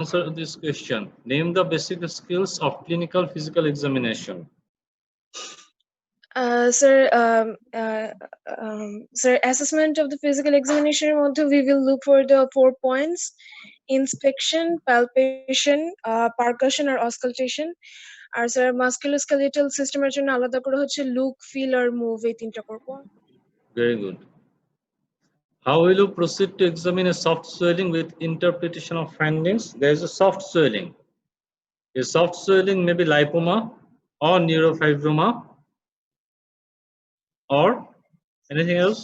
answer this question. Name the basic skills of clinical physical examination. Sir, assessment of the physical examination we will look for the 4 points: inspection, palpation, percussion or auscultation. আর sir musculoskeletal সিস্টেমের জন্য আলাদা করে হচ্ছে look, feel আর move, এই তিনটা করব। Very good. How will you proceed to examine a soft swelling with interpretation of findings? There is a soft swelling. A soft swelling may be lipoma or neurofibroma or anything else.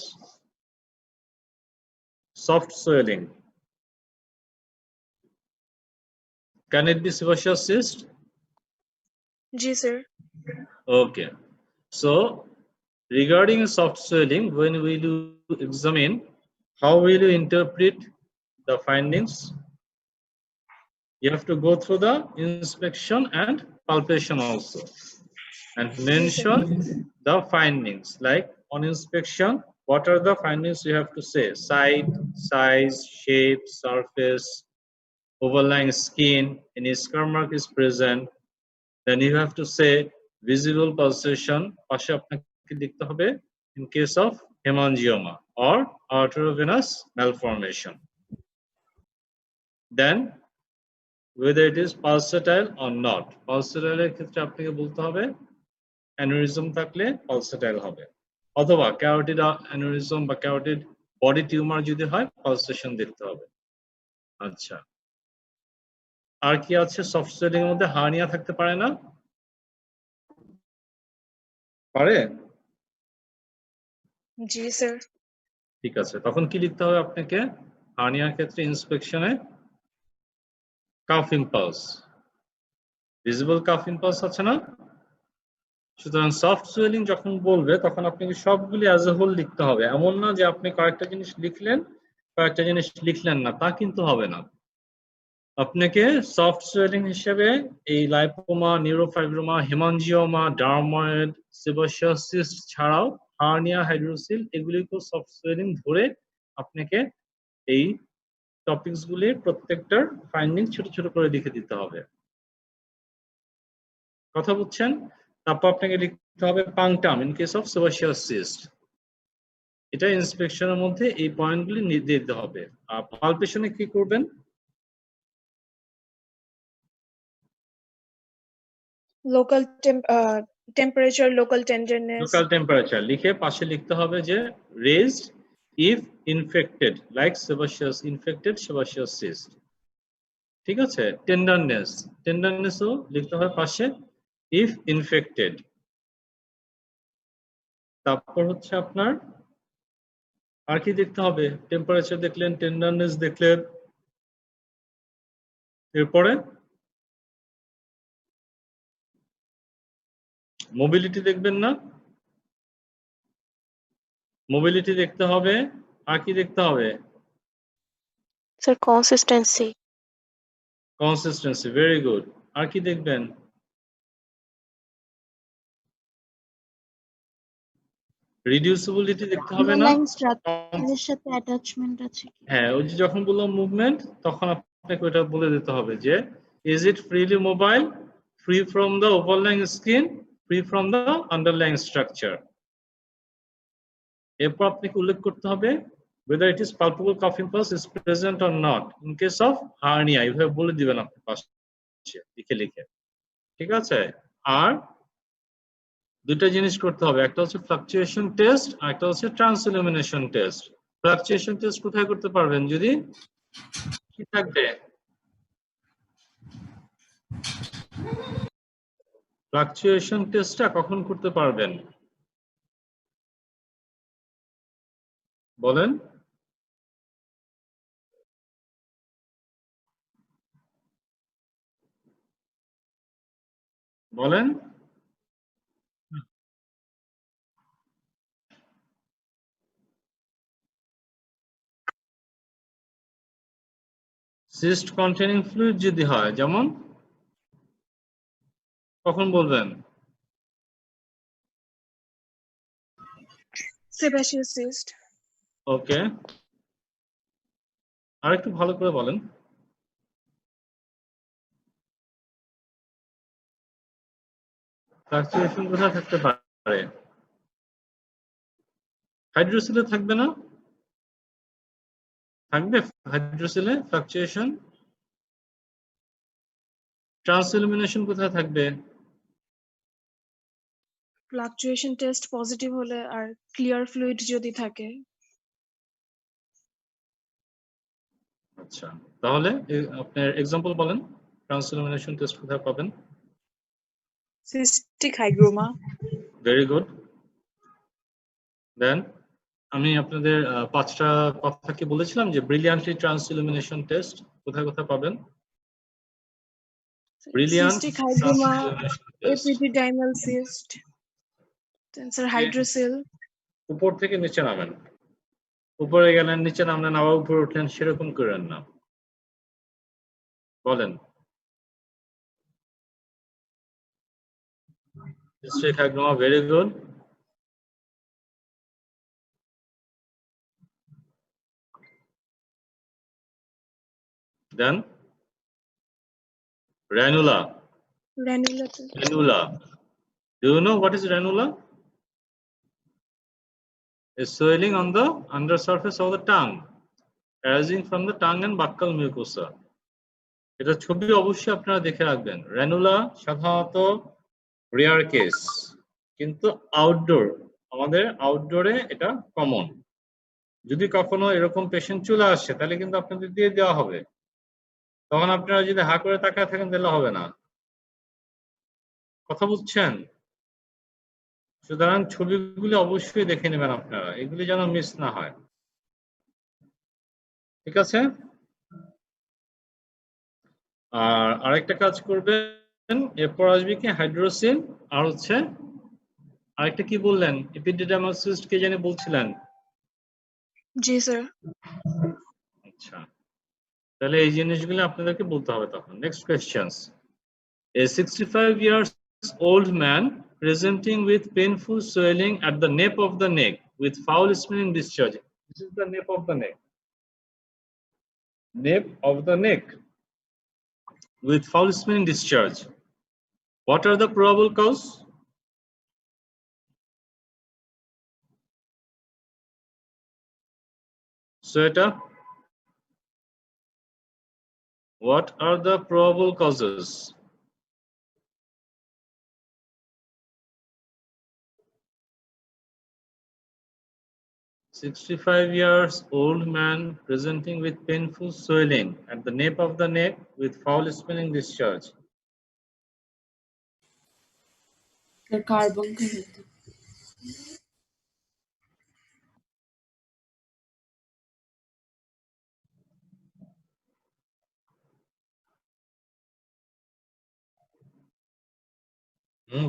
Soft swelling. Can it be sebaceous cyst? G sir. Okay. So regarding soft swelling, when will you examine, how will you interpret the findings? You have to go through the inspection and palpation also and mention the findings. Like on inspection, what are the findings you have to say? Site, size, shape, surface, overlying skin, any scar mark is present. Then you have to say visible pulsation. পাশে আপনাকে লিখতে হবে in case of hemangioma or arteriovenous malformation. Then whether it is pulsatile or not. Pulsatile এর ক্ষেত্রে আপনাকে বলতে হবে aneurysm থাকলে pulsatile হবে, অথবা carotid aneurysm বা carotid body tumor যদি হয় pulsation দেখতে হবে। আচ্ছা, আর কি আছে? সফট সোয়েলিং এর মধ্যে হার্নিয়া থাকতে পারে না? পারে? জি স্যার। ঠিক আছে, তখন কি লিখতে হবে আপনাকে? হার্নিয়ার ক্ষেত্রে ইন্সপেকশনে cough impulse, visible cough impulse আছে না? সুতরাং সফট সোয়েলিং যখন বলবে তখন আপনাকে সবগুলি অ্যাজ এ হোল লিখতে হবে। এমন না যে আপনি কয়েকটা জিনিস লিখলেন, কয়েকটা জিনিস লিখলেন না, তা কিন্তু হবে না। আপনাকে সফট সোয়েলিং হিসেবে এই lipoma, neurofibroma, haemangioma, dermoid, sebaceous cyst ছাড়াও হার্নিয়া, হাইড্রোসিল, এগুলিকেও সফট সোয়েলিং ধরে আপনাকে এই টপিকস গুলির প্রত্যেকটার ফাইন্ডিং ছোট ছোট করে লিখে দিতে হবে। কথা বুঝছেন? তারপর আপনাকে লিখতে হবে পাংটাম in case of sebaceous cyst. এটা ইন্সপেকশনের মধ্যে এই পয়েন্টগুলি দিয়ে দিতে হবে। আর পালপেশনে কি করবেন? Local temperature, local tenderness. Local temperature লিখে পাশে লিখতে হবে যে raised if infected like sebaceous, infected sebaceous cyst. ঠিক আছে? টেন্ডারনেস, টেন্ডারনেসও লিখতে হবে পাশে ইফ ইনফেক্টেড। তারপর হচ্ছে আপনার আর কি দেখতে হবে? টেম্পারেচার দেখলেন, টেন্ডারনেস দেখলেন, এরপরে মোবিলিটি দেখবেন না? মোবিলিটি দেখতে হবে। আর কি দেখতে হবে? Sir consistency. Consistency, very good. আর কি দেখবেন? রিডিউসিবিলিটি দেখতে হবে না? স্ট্রাকচারের সাথে অ্যাটাচমেন্ট আছে কি? হ্যাঁ, ওই যে যখন বললাম মুভমেন্ট, তখন আপনাকে ওটা বলে দিতে হবে যে is it freely mobile, free from the overlying skin, free from the underlying structure. এরপর আপনাকে উল্লেখ করতে হবে whether it is palpable cuff impulse is present or not in case of hernia। এইভাবে বলে দিবেন আপনি পাশে লিখে লিখে। ঠিক আছে? আর দুটো জিনিস করতে হবে, একটা হচ্ছে ফ্লাকচুয়েশন টেস্ট আর একটা হচ্ছে ট্রান্সইলুমিনেশন টেস্ট। ফ্লাকচুয়েশন টেস্ট কোথায় করতে পারবেন? যদি কি থাকবে? ফ্লাকচুয়েশন টেস্টটা কখন করতে পারবেন বলেন? বলেন। সিস্ট কন্টেনিং ফ্লুইড যদি হয়, যেমন কখন বলবেন? Sebaceous cyst. ওকে, আর একটু ভালো করে বলেন। ফ্লাকচুয়েশন কোথায় থাকতে পারে? হাইড্রোসিলে থাকবে না? থাকবে হাইড্রোসিলে ফ্লাকচুয়েশন? ট্রান্সইলুমিনেশন কোথায় থাকবে? ফ্লাকচুয়েশন টেস্ট পজিটিভ হলে আর ক্লিয়ার ফ্লুইড যদি থাকে। আচ্ছা, তাহলে আপনার এক্সাম্পল বলেন, ট্রান্সইলুমিনেশন টেস্ট কোথায় পাবেন? Cystic hygroma. Very good. Then আমি আপনাদের 5টা কথা কি বলেছিলাম যে ব্রিলিয়ান্টলি ট্রান্সইলুমিনেশন টেস্ট কোথায় কোথায় পাবেন? Brilliant cystic hygroma, transillumination test epididymal cyst, sir hydrocele. উপর থেকে নিচে নামেন, উপরে গেলেন নিচে নামলেন আবার উপরে উঠলেন, সেরকম করেন না। বলেন। Cystic hygroma, very good. Then ranula. Ranula. Ranula. Do you know what is ranula? A swelling on the undersurface of the tongue, arising from the tongue and buccal mucosa. এটা ছবি অবশ্যই আপনারা দেখে রাখবেন। র্যানুলা সাধারণত রেয়ার কেস, কিন্তু outdoor, আমাদের আউটডোরে এটা কমন। যদি কখনো এরকম পেশেন্ট চলে আসে তাহলে কিন্তু আপনাদের দিয়ে দেওয়া হবে, তখন আপনারা যদি হা করে তাকায় থাকেন তাহলে হবে না। কথা বুঝছেন? সুতরাং ছবিগুলি অবশ্যই দেখে নেবেন আপনারা, এগুলি যেন মিস না হয়। ঠিক আছে? আর আরেকটা কাজ করবেন, এরপর আসবে কি হাইড্রোসিল, আর হচ্ছে আরেকটা কি বললেন, এপিডিডার্মাল সিস্ট কে জানি বলছিলেন? জি স্যার। আচ্ছা, তাহলে এই জিনিসগুলো আপনাদেরকে বলতে হবে তখন। Next question. A 65 years old man presenting with painful swelling at the nape of the neck with foul smelling discharge. This is the nape of the neck. Nape of the neck with foul smelling discharge. What are the probable cause? Sweta, what are the probable causes? "65 years old man presenting with painful swelling at the nape of the neck with foul smelling discharge." Carbon का होता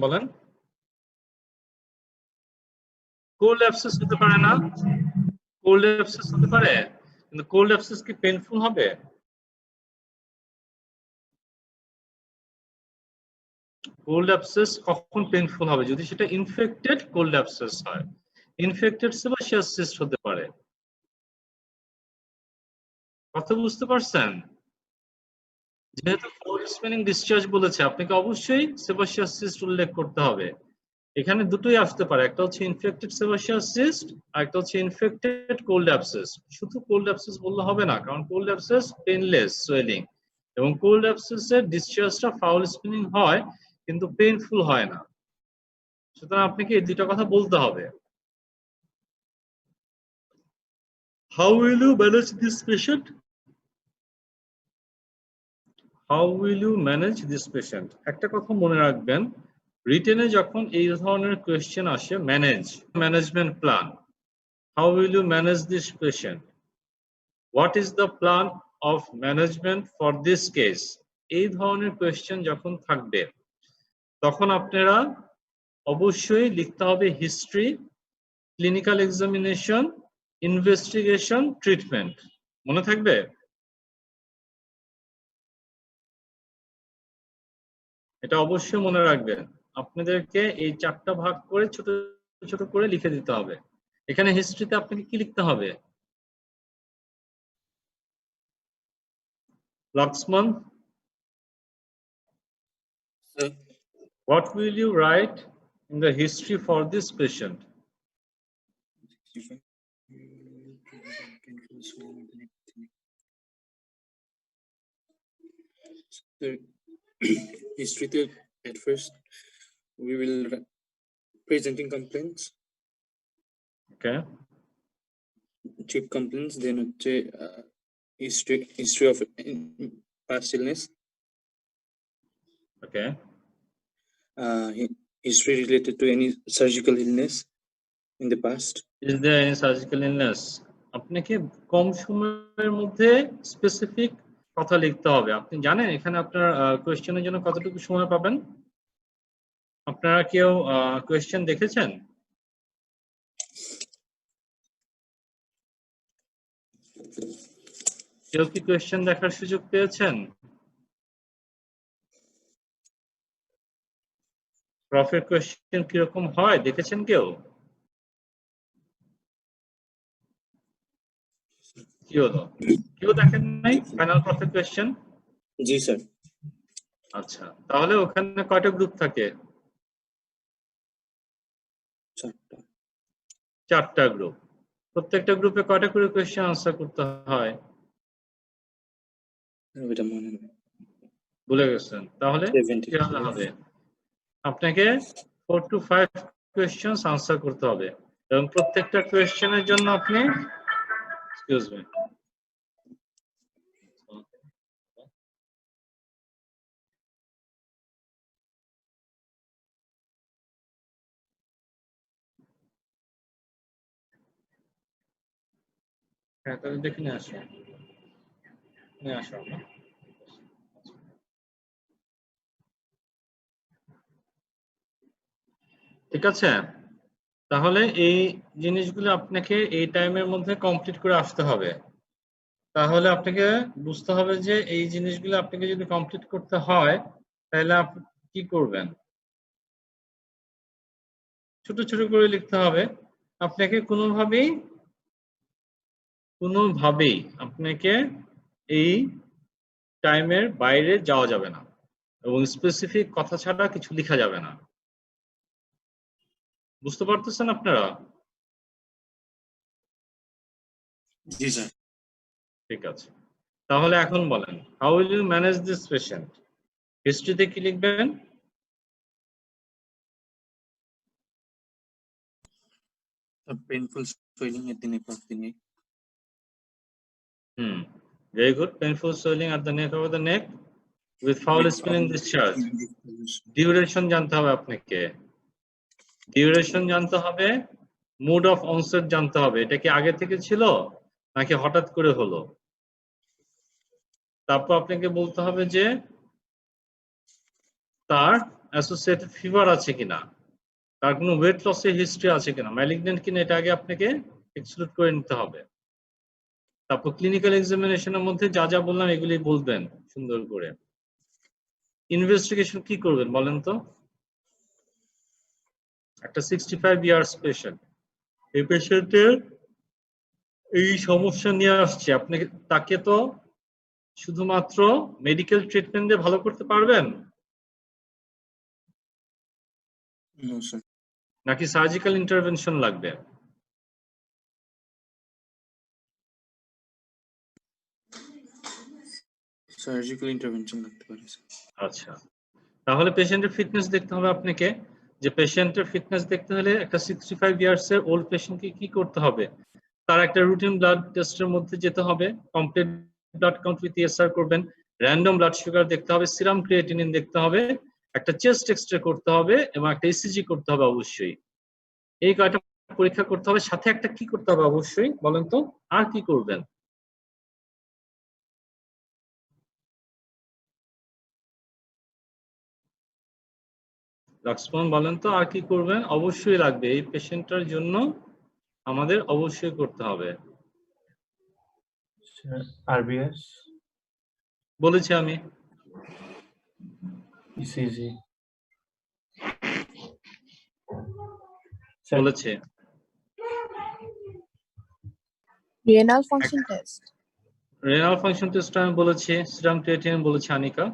বলেন। Cold abscess হতে পারে না? Cold abscess হতে পারে, কিন্তু cold abscess কি পেইনফুল হবে? কোল্ড অ্যাবসেস কখন পেইনফুল হবে? যদি সেটা ইনফেক্টেড কোল্ড অ্যাবসেস হয়। ইনফেক্টেড সেবাসিয়াস সিস্ট হতে পারে। কথা বুঝতে পারছেন? যেহেতু ফাউল স্মেলিং ডিসচার্জ বলেছে, আপনাকে অবশ্যই সেবাসিয়াস সিস্ট উল্লেখ করতে হবে। এখানে দুটোই আসতে পারে, একটা হচ্ছে ইনফেক্টেড সেবাসিয়াস সিস্ট আর একটা হচ্ছে ইনফেক্টেড কোল্ড অ্যাবসেস। শুধু কোল্ড অ্যাবসেস বললে হবে না, কারণ কোল্ড অ্যাবসেস পেইনলেস সোয়েলিং, এবং কোল্ড অ্যাবসেসের ডিসচার্জটা ফাউল স্মেলিং হয় কিন্তু পেইনফুল হয় না। সুতরাং আপনাকে এই দুটো কথা বলতে হবে। How will you manage this patient? How will you manage this patient? একটা কথা মনে রাখবেন, রিটেনে যখন এই ধরনের কোয়েশ্চেন আসে, management plan, how will you manage this patient? What is the plan of management for this case? এই ধরনের কোয়েশ্চেন যখন থাকবে তখন আপনারা অবশ্যই লিখতে হবে history, clinical examination, investigation, treatment. মনে থাকবে? এটা অবশ্যই মনে রাখবেন। আপনাদেরকে এই 4টা ভাগ করে ছোট ছোট করে লিখে দিতে হবে। এখানে হিস্ট্রিতে আপনাকে কি লিখতে হবে? Laxman, What will you write in the history for this patient? So, history at first we will presenting complaints, Okay. chief complaints, then history of past illness, Okay. history related to any surgical illness in the past. Is there any surgical illness? আপনাকে কম সময়ের মধ্যে specific কথা লিখতে হবে। আপনি জানেন এখানে আপনার কোয়েশ্চেনের জন্য কতটুকু সময় পাবেন? আপনারা কেউ কোয়েশ্চেন দেখেছেন? কেউ কি কোয়েশ্চেন দেখার সুযোগ পেয়েছেন? প্রফের কোয়েশ্চেন কিরকম হয় দেখেছেন কেউ? কি হলো? কেউ দেখেন নাই ফাইনাল প্রফের কোয়েশ্চেন? জি স্যার। আচ্ছা, তাহলে ওখানে কয়টা গ্রুপ থাকে? চারটা গ্রুপ। প্রত্যেকটা গ্রুপে কয়টা করে কোয়েশ্চেন আনসার করতে হয়? এটা মনে নেই। ভুলে গেছেন? তাহলে কি হবে? আপনাকে 4 to 5 কোয়েশ্চেনস আনসার করতে হবে এবং প্রত্যেকটা কোয়েশ্চেনের জন্য আপনি এক্সকিউজ মি হ্যাঁ, তাহলে দেখে নিয়ে আসো। নিয়ে আসো না। ঠিক আছে, তাহলে এই জিনিসগুলো আপনাকে এই টাইমের মধ্যে কমপ্লিট করে আসতে হবে। তাহলে আপনাকে বুঝতে হবে যে এই জিনিসগুলো আপনাকে যদি কমপ্লিট করতে হয় তাহলে আপনি কি করবেন। ছোট ছোট করে লিখতে হবে। আপনাকে কোনোভাবেই আপনাকে এই টাইমের বাইরে যাওয়া যাবে না এবং স্পেসিফিক কথা ছাড়া কিছু লেখা যাবে না। বুঝতে পারতেছেন আপনারা? জি স্যার। ঠিক আছে, তাহলে এখন বলেন, how will you manage this patient? হিস্ট্রিতে কি লিখবেন? Painful swelling at the neck of the neck. Very good. Painful swelling at the neck of the neck with foul spilling discharge. Duration জানতে হবে আপনাকে। ডিউরেশন জানতে হবে, মুড অফ অনসেট জানতে হবে। এটা কি আগে থেকে ছিল নাকি হঠাৎ করে হলো? তারপর আপনাকে বলতে হবে যে তার অ্যাসোসিয়েটেড ফিভার আছে কিনা, তার কোনো ওয়েট লসের হিস্ট্রি আছে কিনা, ম্যালিগন্যান্ট কিনা, এটা আগে আপনাকে এক্সক্লুড করে নিতে হবে। তারপর ক্লিনিক্যাল এক্সামিনেশনের মধ্যে যা যা বললাম এগুলি বলবেন সুন্দর করে। ইনভেস্টিগেশন কি করবেন বলেন তো? একটা 65 ইয়ার্স পেশেন্ট, এই পেশেন্টের এই সমস্যা নিয়ে আসছে, আপনি তাকে তো শুধুমাত্র মেডিকেল ট্রিটমেন্ট দিয়ে ভালো করতে পারবেন নাকি সার্জিক্যাল ইন্টারভেনশন লাগবে? সার্জিক্যাল ইন্টারভেনশন লাগতে পারে। আচ্ছা, তাহলে পেশেন্টের ফিটনেস দেখতে হবে আপনাকে। যে পেশেন্টের ফিটনেস দেখতে হলে একটা 65 ইয়ার্স এর ওল্ড পেশেন্টকে কি করতে হবে? তার একটা রুটিন ব্লাড টেস্টের মধ্যে যেতে হবে, complete blood count with ESR করবেন, র্যান্ডম ব্লাড সুগার দেখতে হবে, সিরাম ক্রিয়েটিনিন দেখতে হবে, একটা চেস্ট এক্সরে করতে হবে এবং একটা ইসিজি করতে হবে অবশ্যই। এই কয়টা পরীক্ষা করতে হবে, সাথে একটা কি করতে হবে অবশ্যই বলেন তো? আর কি করবেন? লক্ষ্মণ বলেন তো আর কি করবেন? অবশ্যই লাগবে, এই পেশেন্টটার জন্য আমাদের অবশ্যই করতে হবে। আরবিএস বলেছি আমি, ইসিজি বলেছি। Renal function test, renal function test আমি বলেছি, সিরাম ক্রিয়েটিনিন বলেছি আনিকা।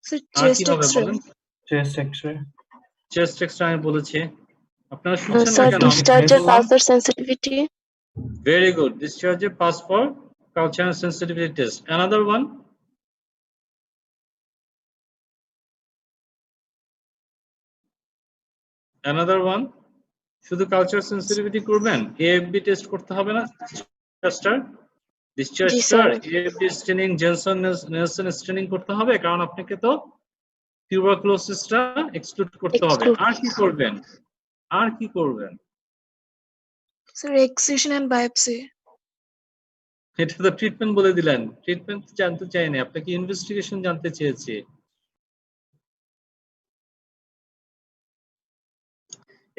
So আর কি chest হবে X-ray. বলেন? Chest X-ray. চেস্ট এক্সরে আমি বলেছি, আপনারা শুনছেন না Sir, কেন? আমি discharge বললাম pulsar sensitivity. very good. Discharge pass for culture and sensitivity test. Another one. Another one. শুধু কালচার সেন্সিটিভিটি করবেন, এএফবি টেস্ট করতে হবে না? ডিসচার্জ জি, sir. AFB screening, Jenson Nelson screening করতে হবে, কারণ আপনাকে তো টিউবারকুলোসিসটা এক্সক্লুড করতে হবে। Exclude. আর কি করবেন? আর কি করবেন? Sir, excision and biopsy. এটা তো ট্রিটমেন্ট বলে দিলেন। ট্রিটমেন্ট জানতে চাইনি, আপনাকে ইনভেস্টিগেশন জানতে চেয়েছি।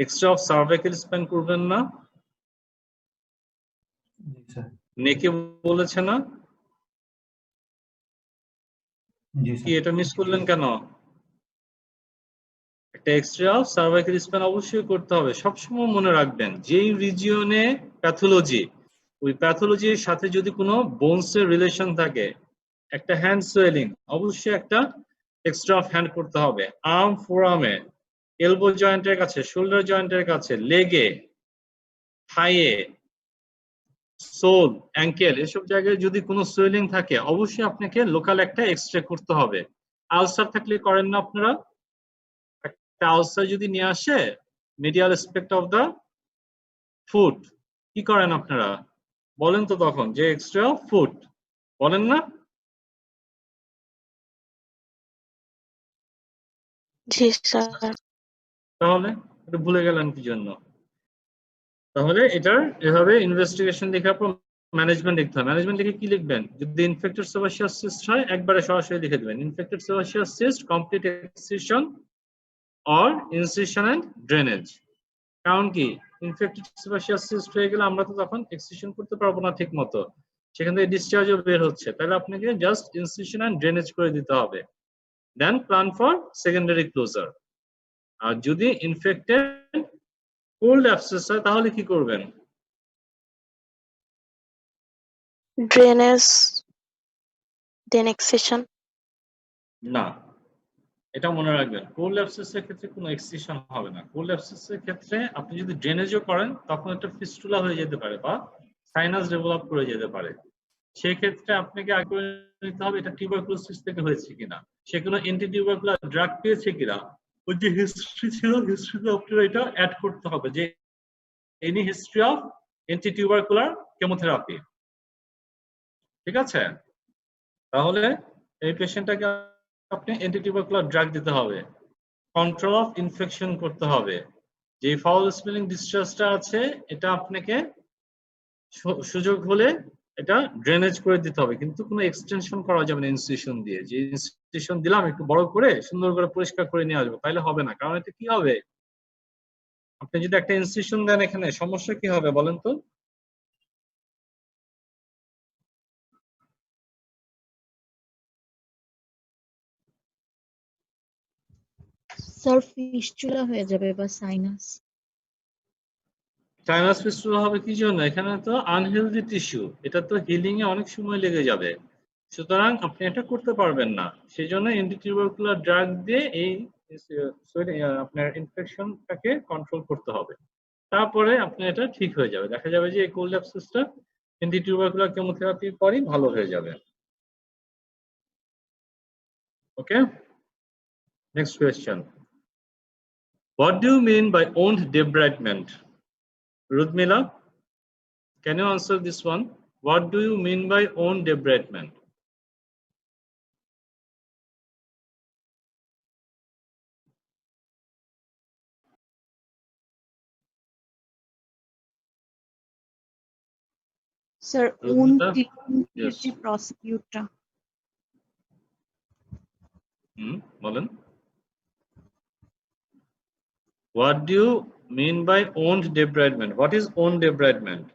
এক্সট্রা অফ সার্ভাইকাল স্প্যান করবেন না? জি স্যার। নেকে বলেছে না? জি কি স্যার। এটা মিস করলেন কেন? একটা এক্সট্রা অফ সার্ভাইকাল স্প্যান অবশ্যই করতে হবে। সবসময় মনে রাখবেন, যেই রিজিয়নে প্যাথোলজি, ওই প্যাথোলজির সাথে যদি কোনো বোনসের রিলেশন থাকে, একটা হ্যান্ড সোয়েলিং, অবশ্যই একটা এক্সট্রা অফ হ্যান্ড করতে হবে। আর্ম, ফোরামে, এলবো জয়েন্টের কাছে, শোল্ডার জয়েন্টের কাছে, লেগে, থাইয়ে, সোল, অ্যাঙ্কেল, এসব জায়গায় যদি কোনো সোয়েলিং থাকে, অবশ্যই আপনাকে লোকাল একটা এক্সরে করতে হবে। আলসার থাকলে করেন না আপনারা? একটা আলসার যদি নিয়ে আসে medial aspect of the foot, কি করেন আপনারা? বলেন তো তখন যে এক্সরে অফ ফুট, বলেন না? জি স্যার। তাহলে এটা ভুলে গেলেন কি জন্য? তাহলে এটার এভাবে ইনভেস্টিগেশন দেখার পর ম্যানেজমেন্ট লিখতে হবে। ম্যানেজমেন্ট লিখে কি লিখবেন? যদি ইনফেক্টেড সেবাসিয়াস সিস্ট হয়, একবারে সরাসরি লিখে দেবেন infected sebaceous cyst, complete excision or incision and drainage. কারণ কি, ইনফেক্টেড সেবাসিয়াস সিস্ট হয়ে গেলে আমরা তো তখন এক্সিশন করতে পারবো না ঠিক মতো, সেখান থেকে ডিসচার্জও বের হচ্ছে, তাহলে আপনাকে জাস্ট ইনসিশন এন্ড ড্রেনেজ করে দিতে হবে। দেন প্ল্যান ফর সেকেন্ডারি ক্লোজার। আর যদি ইনফেক্টেড কোল্ড অ্যাবসেস হয় তাহলে কি করবেন? Drainage, then excision. না, এটা মনে রাখবেন, কোল্ড অ্যাবসেসের ক্ষেত্রে কোনো এক্সিশন হবে না। কোল্ড অ্যাবসেসের ক্ষেত্রে আপনি যদি ড্রেনেজও করেন, তখন একটা ফিস্টুলা হয়ে যেতে পারে বা সাইনাস ডেভেলপ করে যেতে পারে। সেই ক্ষেত্রে আপনাকে আগে করে নিতে হবে এটা টিউবারকুলোসিস থেকে হয়েছে কিনা, সে কোনো অ্যান্টি টিউবারকুলার ড্রাগ পেয়েছে কিনা, ওই যে হিস্ট্রি ছিল, হিস্ট্রিতে আপনারা এটা অ্যাড করতে হবে যে any history of anti tubercular chemotherapy. ঠিক আছে? তাহলে এই পেশেন্টটাকে আপনি অ্যান্টিটিউবারকুলার ড্রাগ দিতে হবে, কন্ট্রোল অফ ইনফেকশন করতে হবে। যে ফাউল স্মেলিং ডিসচার্জটা আছে, এটা আপনাকে সুযোগ হলে এটা ড্রেনেজ করে দিতে হবে, কিন্তু কোনো এক্সটেনশন করা যাবে না ইনসিশন দিয়ে। যে ইনসিশন দিলাম একটু বড় করে সুন্দর করে পরিষ্কার করে নিয়ে আসবো, তাইলে হবে না। কারণ এটা কি হবে, আপনি যদি একটা ইনসিশন দেন এখানে, সমস্যা কি হবে বলেন তো? স্যার ফিস্টুলা হয়ে যাবে বা সাইনাস। সাইনাস ফিস্টুলা হবে কি জন্য? এখানে তো আনহেলদি টিস্যু, এটা তো হিলিং এ অনেক সময় লেগে যাবে, সুতরাং আপনি এটা করতে পারবেন না। সেই জন্য অ্যান্টিটিউবারকুলার ড্রাগ দিয়ে এই আপনার ইনফেকশনটাকে কন্ট্রোল করতে হবে, তারপরে আপনার এটা ঠিক হয়ে যাবে। দেখা যাবে যে এই কোল্ড অ্যাবসেসটা অ্যান্টিটিউবারকুলার কেমোথেরাপির পরই ভালো হয়ে যাবে। Okay, next question, what do you mean by wound debridement? Rudmila, can you answer this one? What do you mean by own debridement? Sir Rudmila? Yes. প্রসিকিউটটা বলেন। What do you mean by owned debridement? What is owned debridement?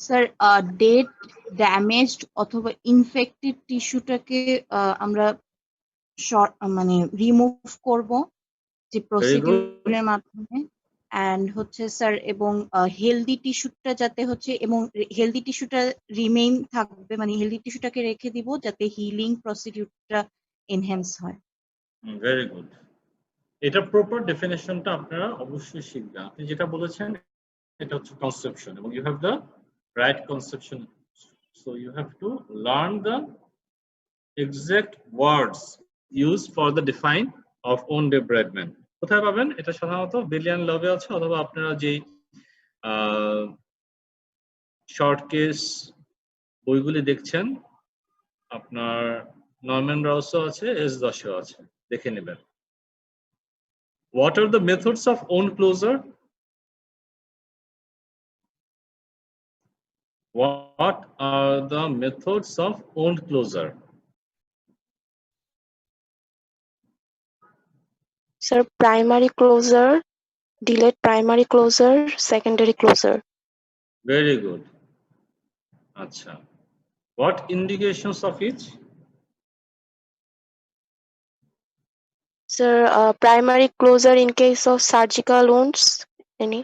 Sir dead, damaged অথবা infected টিস্যুটাকে আমরা মানে remove করব যে প্রসিডিউরের মাধ্যমে, and হচ্ছে sir এবং healthy টিস্যুটা যাতে হচ্ছে এবং হেলদি টিস্যুটা রিমেইন থাকবে, মানে হেলদি টিস্যুটাকে রেখে দিব যাতে হিলিং প্রসিডিউরটা এনহ্যান্স হয়। Very good. এটা প্রপার ডেফিনেশনটা আপনারা অবশ্যই শিখবেন। আপনি যেটা বলেছেন এটা হচ্ছে কনসেপশন, এবং you have the right conception, so you have to learn the exact words use for the define of own development. কোথায় পাবেন এটা? সাধারণত বিলিয়ন লবে আছে, অথবা আপনারা যেই শর্ট কেস বইগুলি দেখছেন, আপনার নরম্যান রাউসও আছে, S10 আছে, দেখে নেবেন। What are the methods of own closure? What are the methods of own closure? Sir, primary closure, delayed primary closure, secondary closure. Very good. Acha. What indications of each? Sir, primary closure in case of surgical wounds, any?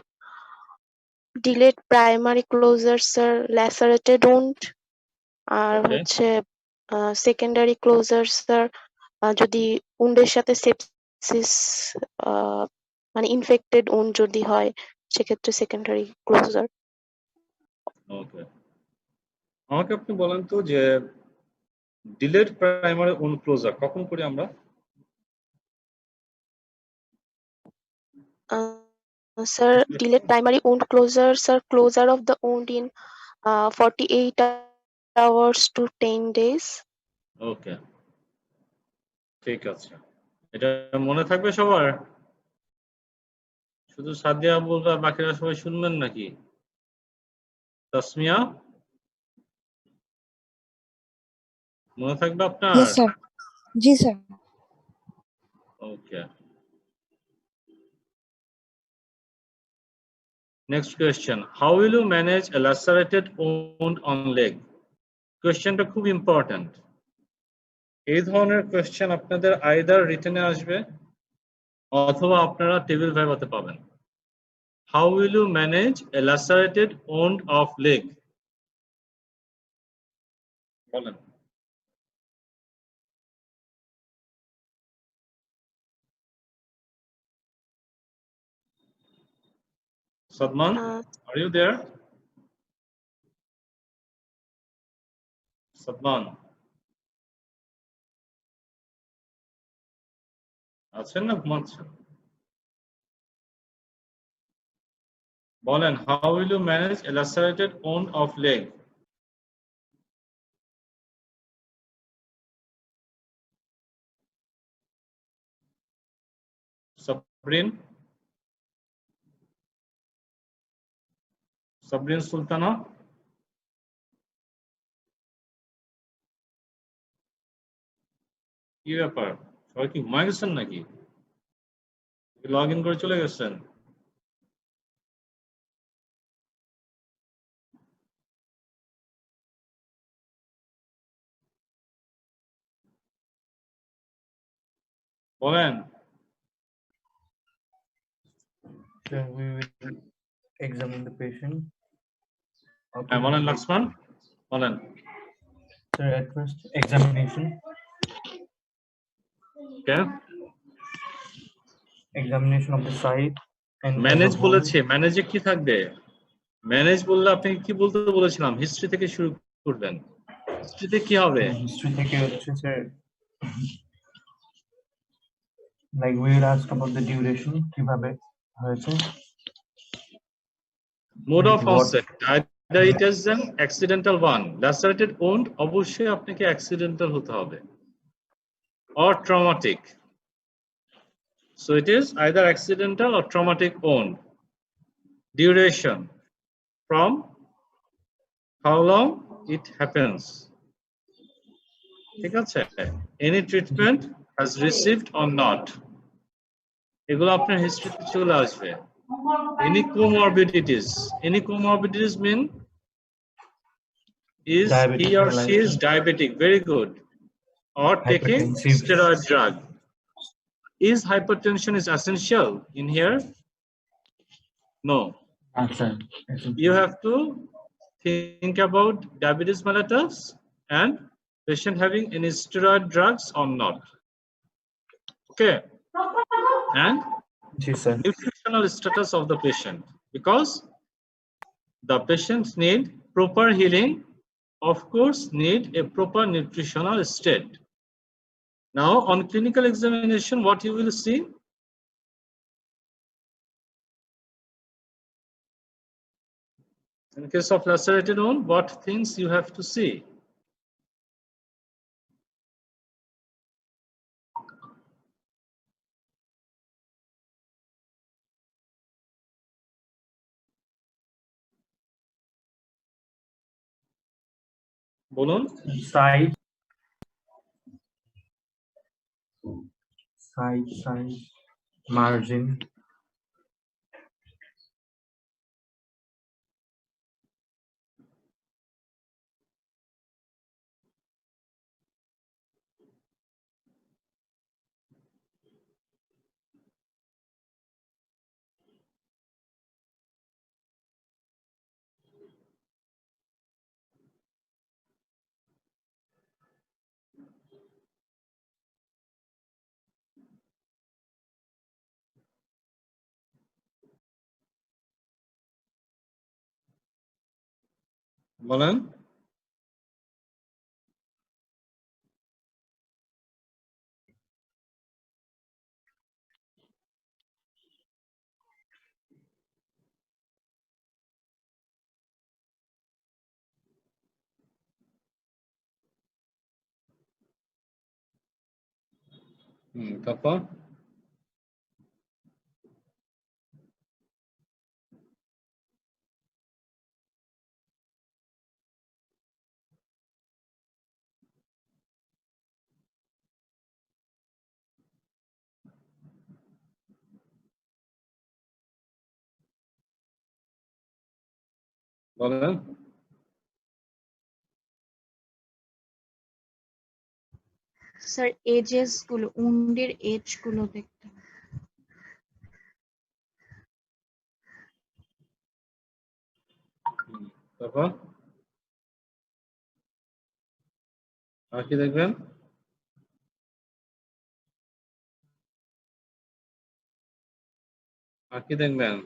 Delayed primary closure, sir, lacerated wound, R Okay. হচ্ছে secondary closure, sir, যদি উন্ডের সাথে sepsis মানে infected wound যদি হয় সেক্ষেত্রে secondary closure. Okay. আমাকে আপনি বলেন তো যে ডিলেড প্রাইমারি ওন ক্লোজার কখন করি আমরা? Sir, delayed primary wound closure, sir, closure of the wound in 48 hours to 10 days. ওকে, ঠিক আছে। এটা মনে থাকবে সবার? শুধু সাদিয়া বলবে, বাকিরা সবাই শুনবেন নাকি? তাসমিয়া, মনে থাকবে আপনার? Yes, sir. G sir. Okay. Next question. How will you manage a lacerated wound on leg? Questionটা খুব ইম্পর্টেন্ট। এই ধরনের কোয়েশ্চেন আপনাদের আইদার রিটেনে আসবে অথবা আপনারা টেবিল ভাইভাতে পাবেন। How will you manage a lacerated wound of leg? বলেন। Sadman, are you there? Sadman, আছেন না ঘুমাচ্ছেন? বলেন, how will you manage a lacerated wound of leg? Sabrin Sultana? কি ব্যাপার, সবাই কি ঘুমায় গেছেন নাকি? লগ ইন করে চলে গেছেন? বলেন। Then we will examine the patient. হ্যাঁ বলেন লক্ষ্মণ, বলেন। Sir, at first examination. Okay. Examination of the site and manage বলেছে, ম্যানেজে কি থাকবে? ম্যানেজ বললে আপনি কি বলতে বলেছিলাম? হিস্ট্রি থেকে শুরু করবেন। হিস্ট্রিতে কি হবে? হিস্ট্রি থেকে হচ্ছে sir, like we will ask about the duration, কিভাবে হয়েছে, mode of onset, either it is an accidental one. Lacerated wound অবশ্যই আপনাকে accidental হতে হবে, or traumatic. So it is either accidental or traumatic wound. Duration, from how long it happens. ঠিক আছে? Any treatment has received or not. এগুলো আপনার হিস্ট্রিতে চলে আসবে। Any comorbidities. Any comorbidities mean is Diabetic he or she is diabetic. Very good. Or taking Hypertensive. steroid drug. Is hypertension is essential in here? No. Answer. You have to think about diabetes mellitus and patient having any steroid drugs or not. Okay. And Yes, sir. nutritional status of the patient, because the patients need proper healing, of course need a proper nutritional state. Now on clinical examination, what you will see? In case of lacerated wound, what things you have to see? বলুন। Size, margin, বলেন। তারপর বলেন। Sir edges গুলো, উন্ডের age গুলো দেখতে হবে। তারপর আর কি দেখবেন? আর কি দেখবেন?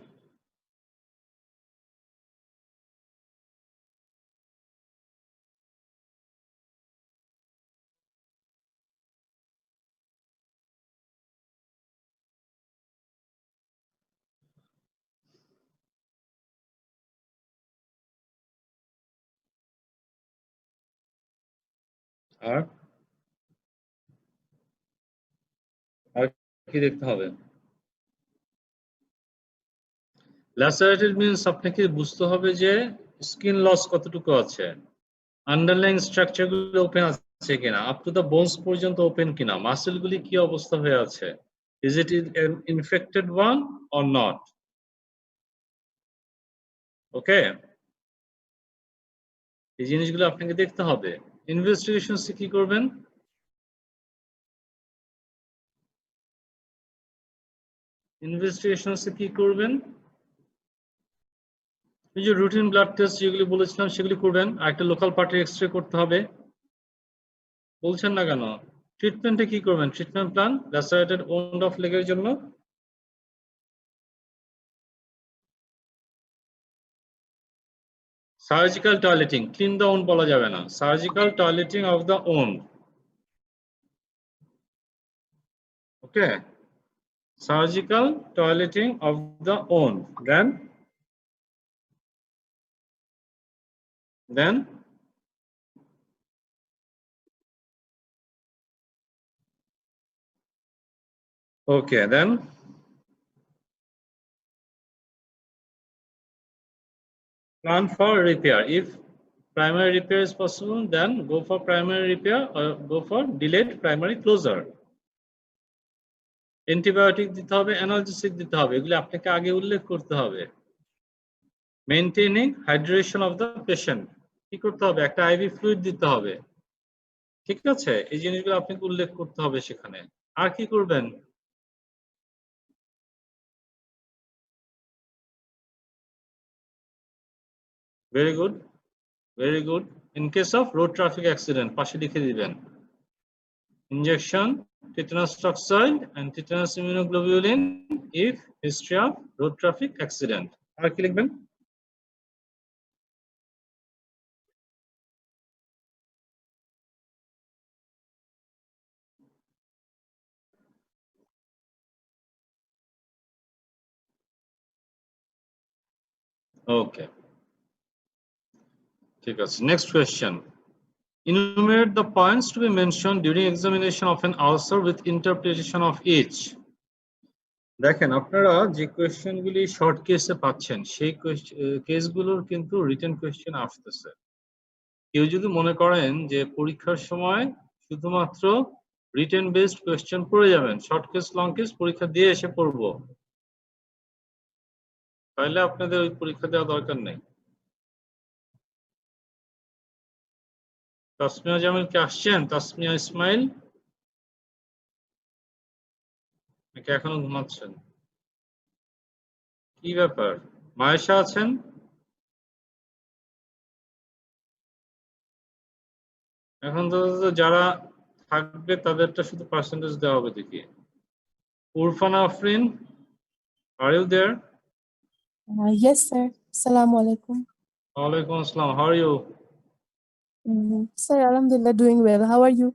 আর আর কি দেখতে হবে? ল্যাসারেটেড মিন্স আপনাকে বুঝতে হবে যে স্কিন লস কতটুকু আছে, আন্ডারলাইং স্ট্রাকচার গুলো ওপেন আছে কিনা, আপ টু দ্য বোনস পর্যন্ত ওপেন কিনা, মাসেল গুলি কি অবস্থা হয়ে আছে, is it infected one or not. Okay, এই জিনিসগুলো আপনাকে দেখতে হবে। ইনভেস্টিগেশন কি করবেন? ইনভেস্টিগেশন কি করবেন? এই যে রুটিন ব্লাড টেস্ট যেগুলি বলেছিলাম সেগুলি করবেন, আর একটা লোকাল পার্টের এক্সরে করতে হবে। বলছেন না কেন? ট্রিটমেন্টে কি করবেন? ট্রিটমেন্ট প্ল্যান ল্যাসারেটেড ওন্ড অফ লেগের জন্য surgical toileting, clean the owned বলা যাবে না, surgical toileting of the owned. Okay, surgical toileting of the owned, then okay, then plan for repair. If primary repair is possible, then go for primary repair or go for delayed primary closure. Antibiotic দিতে হবে, analgesic দিতে হবে, এগুলো আপনাকে আগে উল্লেখ করতে হবে। Maintaining hydration of the patient, কি করতে হবে? একটা আইভি ফ্লুইড দিতে হবে। ঠিক আছে, এই জিনিসগুলো আপনাকে উল্লেখ করতে হবে সেখানে। আর কি করবেন? Very good. Very good. In case of road traffic accident, পাশে লিখে দিবেন। Injection, tetanus toxoid and tetanus immunoglobulin if history of road traffic accident. আর কি লিখবেন? Okay. ঠিক আছে। Next question. Enumerate the points to be mentioned during examination of an ulcer with interpretation of each. দেখেন আপনারা যে কোয়েশ্চেনগুলি শর্ট কেসে পাচ্ছেন সেই কেসগুলোর কিন্তু রিটেন কোয়েশ্চেন আসতেছে। কেউ যদি মনে করেন যে পরীক্ষার সময় শুধুমাত্র রিটেন বেসড কোয়েশ্চেন পড়ে যাবেন, শর্ট কেস লং কেস পরীক্ষা দিয়ে এসে পড়বো, তাহলে আপনাদের ওই পরীক্ষা দেওয়া দরকার নেই। তাসমিয়া জামিল কি আসছেন? তাসমিয়া ইসমাইল নাকি এখনো ঘুমাচ্ছেন? কি ব্যাপার? মায়েশা আছেন? এখন তো যারা থাকবে তাদেরটা শুধু পার্সেন্টেজ দেওয়া হবে দেখি। Urfana Afrin, are you there? Yes, sir. Assalamu alaikum. ওয়ালাইকুম আসসালাম, how are you? Sir, Alhamdulillah, doing well. How are you?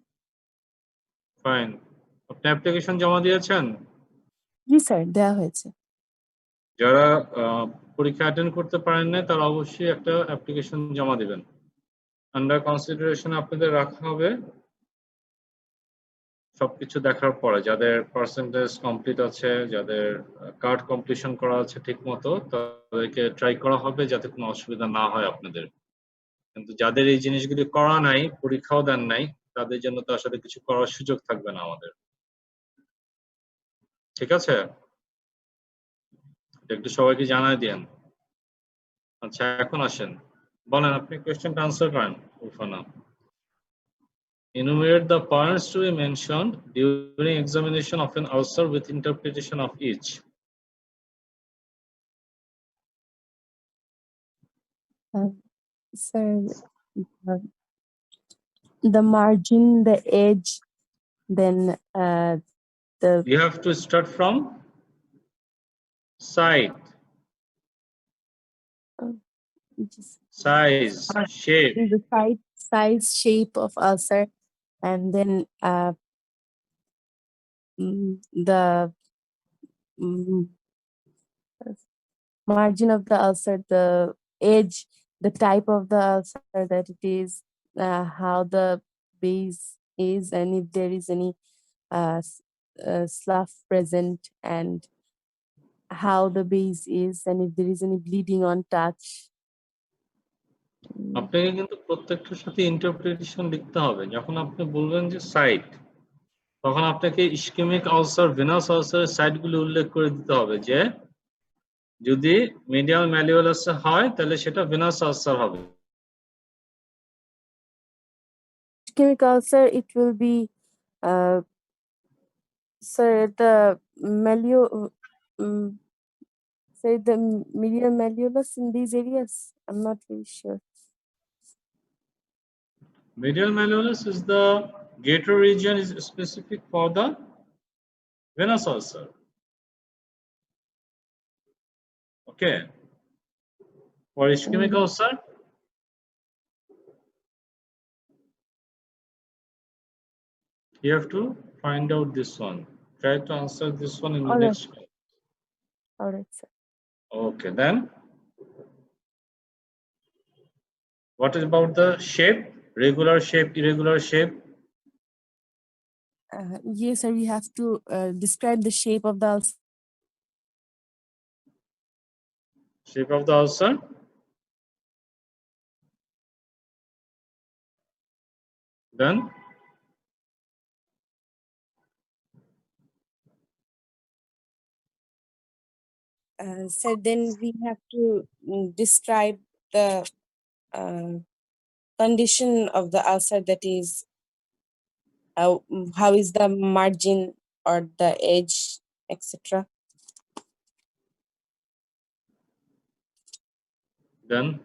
Fine. আপনি অ্যাপ্লিকেশন জমা দিয়েছেন? জি স্যার, দেওয়া হয়েছে। যারা পরীক্ষা অ্যাটেন্ড করতে পারেন না তারা অবশ্যই একটা অ্যাপ্লিকেশন জমা দিবেন। আন্ডার কনসিডারেশন আপনাদের রাখা হবে সবকিছু দেখার পরে, যাদের পার্সেন্টেজ কমপ্লিট আছে, যাদের কার্ড কমপ্লিশন করা আছে ঠিক মতো, তাদেরকে ট্রাই করা হবে যাতে কোনো অসুবিধা না হয় আপনাদের। কিন্তু যাদের এই জিনিসগুলি করা নাই, পরীক্ষাও দেন নাই, তাদের জন্য তো আসলে কিছু করার সুযোগ থাকবে না আমাদের। ঠিক আছে, একটু সবাইকে জানাই দেন। আচ্ছা এখন আসেন, বলেন আপনি কোয়েশ্চেনটা আনসার করেন উরফানা। Enumerate the points to be mentioned during examination of an ulcer with interpretation of each. Sir, the margin, the edge, then the You have to start from side, just size, shape. the size, shape of ulcer, and then the margin of the ulcer, the edge, the type of the ulcer that it is, how the base is, and if there is any slough present, and how the base is, and if there is any bleeding on touch. আপনাকে কিন্তু প্রত্যেকটার সাথে interpretation লিখতে হবে। যখন আপনি বলবেন যে সাইট, তখন আপনাকে ইসকেমিক আলসার, ভেনাস আলসারের সাইটগুলো উল্লেখ করে দিতে হবে যে যদি মিডিয়াল ম্যালিওলাস হয় তাহলে সেটা ভেনাস আলসার হবে। Ischemic ulcer, it will be sir the say the medial malleolus in these areas. I'm not really sure. Medial malleolus is the greater region, is specific for the venous ulcer. Okay. For ischemic ulcer, you have to find out this one. Try to answer this one in the All right. next class. All right, sir. Okay, then what is about the shape? Regular shape, irregular shape? Yes, sir. We have to describe the shape of the ulcer. Shape of the ulcer? Then Sir, then we have to describe the condition of the ulcer, that is, how is the margin or the edge, etc. then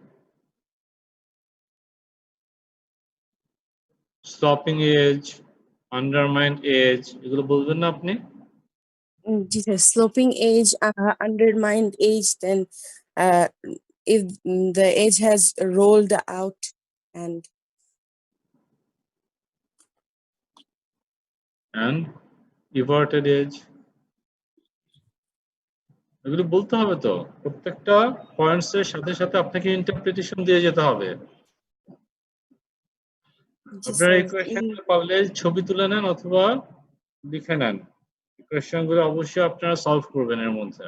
sloping edge, undermined edge, এগুলো বলবেন না আপনি? Jesus, sloping age, undermined age, then if the age has rolled out and and everted edge, এগুলো বলতে হবে তো। প্রত্যেকটা points এর সাথে সাথে আপনাকে ইন্টারপ্রিটেশন দিয়ে যেতে হবে। আপনারা এই কোয়েশ্চেনগুলো পারলে ছবি তুলে নেন অথবা লিখে নেন। কোয়েশ্চেনগুলো অবশ্যই আপনারা সলভ করবেন এর মধ্যে।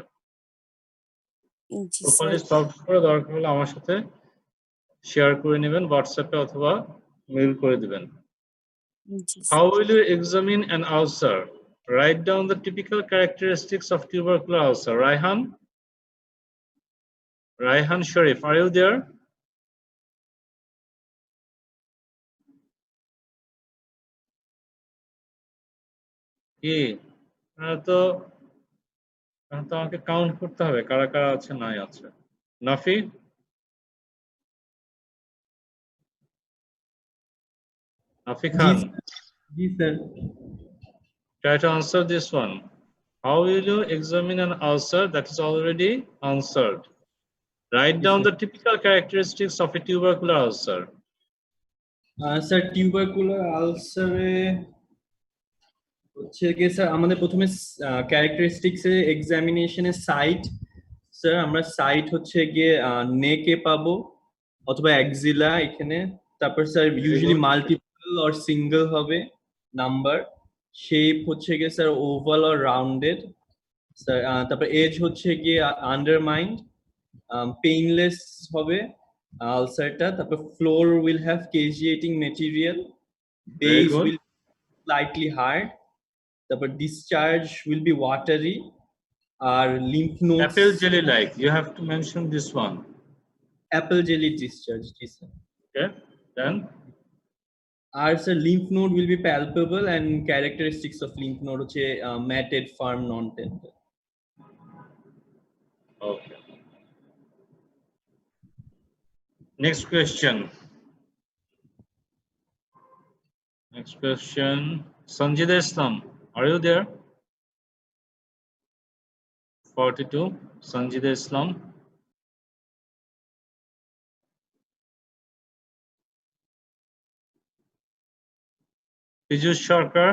প্রপারলি সলভ করে দরকার হলে আমার সাথে শেয়ার করে নেবেন হোয়াটসঅ্যাপে অথবা মেইল করে দিবেন। How will you examine an ulcer? Write down the typical characteristics of tubercular ulcer. Raihan Sharif, are you there? কি তো আমাকে কাউন্ট করতে হবে কারা কারা আছে নাই আছে। Nafi, Nafi Khan, G sir. try to answer this one. How will you examine an ulcer? That is already answered. Write down the typical characteristics of a tubercular ulcer. Sir tubercular আলসারে হচ্ছে গিয়ে স্যার আমাদের প্রথমে characteristics এর এক্সামিনেশনে site, sir আমরা site হচ্ছে গিয়ে নেকে পাবো অথবা এক্সিলা এখানে। তারপর sir usually multiple or single হবে নাম্বার। শেপ হচ্ছে গিয়ে sir oval or rounded sir. তারপর এজ হচ্ছে গিয়ে আন্ডারমাইন্ড, পেইনলেস হবে আলসারটা। তারপর floor will have caseating material, base will slightly hard. তারপর discharge will be watery, আর lymph nodes apple jelly like. You have to mention this one. apple jelly discharge, yes sir. Okay, then আর sir lymph node will be palpable and characteristics of lymph node হচ্ছে matted, firm, non-tender. okay. Next question. Sanjida Islam, are you there? 42, Sanjida Islam. Piyush Sarkar.